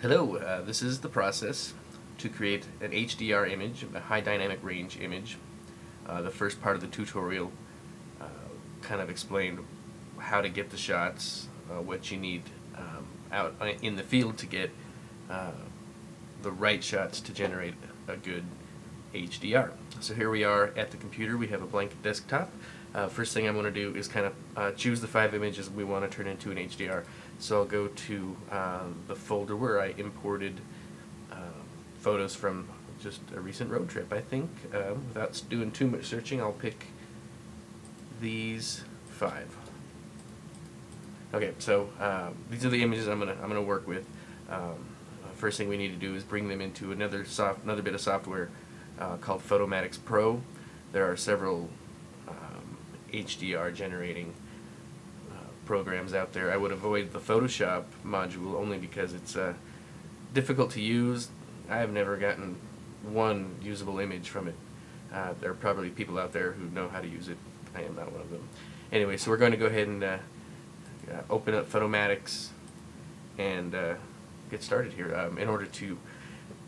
Hello, this is the process to create an HDR image, a high dynamic range image. The first part of the tutorial uh, kind of explained how to get the shots, what you need out in the field to get uh, the right shots to generate a good HDR. So here we are at the computer. We have a blank desktop. First thing I'm going to do is kind of choose the 5 images we want to turn into an HDR. So I'll go to the folder where I imported photos from just a recent road trip, I think. Without doing too much searching, I'll pick these 5. Okay, so these are the images I'm gonna work with. First thing we need to do is bring them into another bit of software called Photomatix Pro. There are several HDR generating programs out there. I would avoid the Photoshop module only because it's difficult to use. I have never gotten one usable image from it. There are probably people out there who know how to use it. I am not one of them. Anyway, so we're going to go ahead and open up Photomatix and get started here. In order to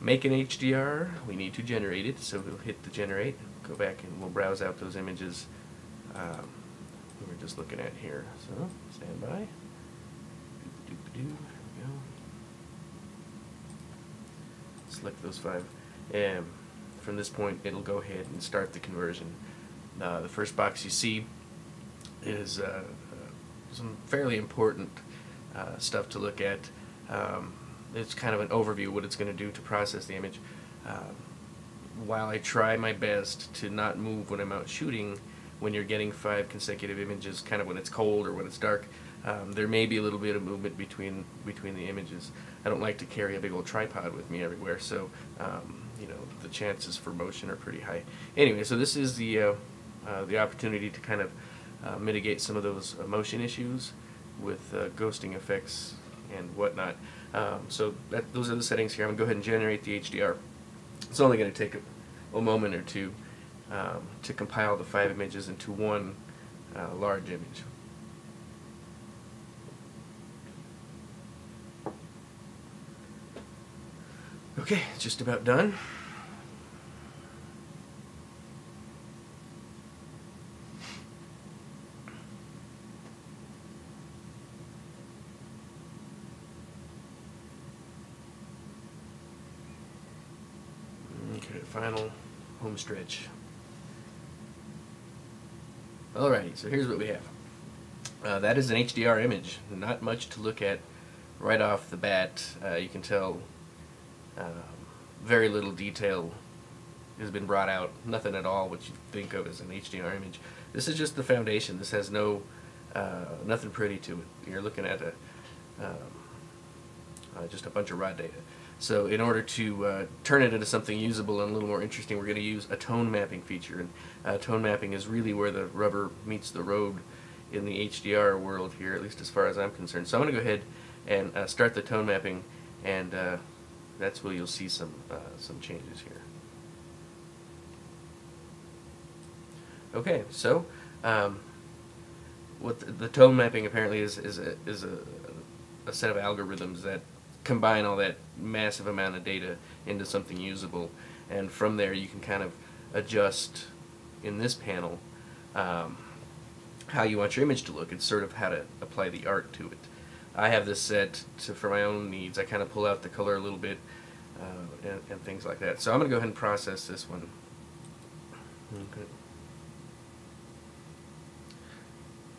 make an HDR, we need to generate it, so we'll hit the generate, go back and we'll browse out those images we were just looking at here. So, stand by. There we go. Select those 5. And from this point, it'll go ahead and start the conversion. The first box you see is some fairly important stuff to look at. It's kind of an overview of what it's going to do to process the image. While I try my best to not move when I'm out shooting, when you're getting 5 consecutive images, kind of when it's cold or when it's dark, there may be a little bit of movement between the images. I don't like to carry a big old tripod with me everywhere, so you know, the chances for motion are pretty high. Anyway, so this is the opportunity to kind of mitigate some of those motion issues with ghosting effects and whatnot. So those are the settings here. I'm going to go ahead and generate the HDR. It's only going to take a moment or two to compile the 5 images into one large image. Okay, it's just about done. Okay, final home stretch. Alrighty, so here's what we have. That is an HDR image. Not much to look at right off the bat. You can tell very little detail has been brought out. Nothing at all what you think of as an HDR image. This is just the foundation. This has nothing pretty to it. You're looking at just a bunch of raw data. So in order to turn it into something usable and a little more interesting, we're going to use a tone mapping feature. And tone mapping is really where the rubber meets the road in the HDR world here, at least as far as I'm concerned. So I'm going to go ahead and start the tone mapping, and that's where you'll see some changes here. Okay, so what the tone mapping apparently is a set of algorithms that combine all that massive amount of data into something usable, and from there you can kind of adjust in this panel how you want your image to look. It's sort of how to apply the art to it. I have this set for my own needs. I kind of pull out the color a little bit and things like that. So I'm going to go ahead and process this one. Okay.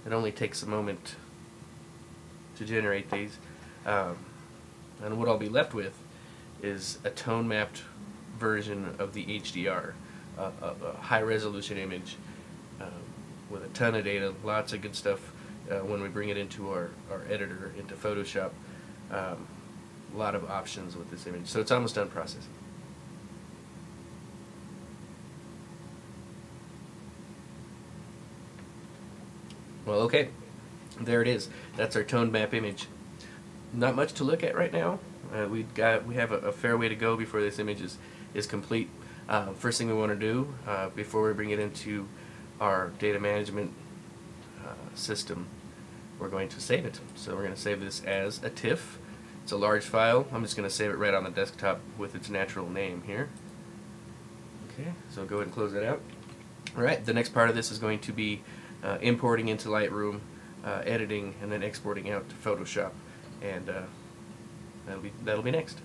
It only takes a moment to generate these. And what I'll be left with is a tone mapped version of the HDR, a high resolution image with a ton of data, lots of good stuff when we bring it into our editor, into Photoshop. A lot of options with this image. So it's almost done processing. Well, okay, there it is. That's our tone map image. Not much to look at right now. We have a fair way to go before this image is complete. First thing we want to do before we bring it into our data management system, we're going to save it. So we're going to save this as a TIFF, It's a large file. I'm just going to save it right on the desktop with its natural name here. Okay, so go ahead and close that out. Alright, the next part of this is going to be importing into Lightroom, editing, and then exporting out to Photoshop, and that'll be next.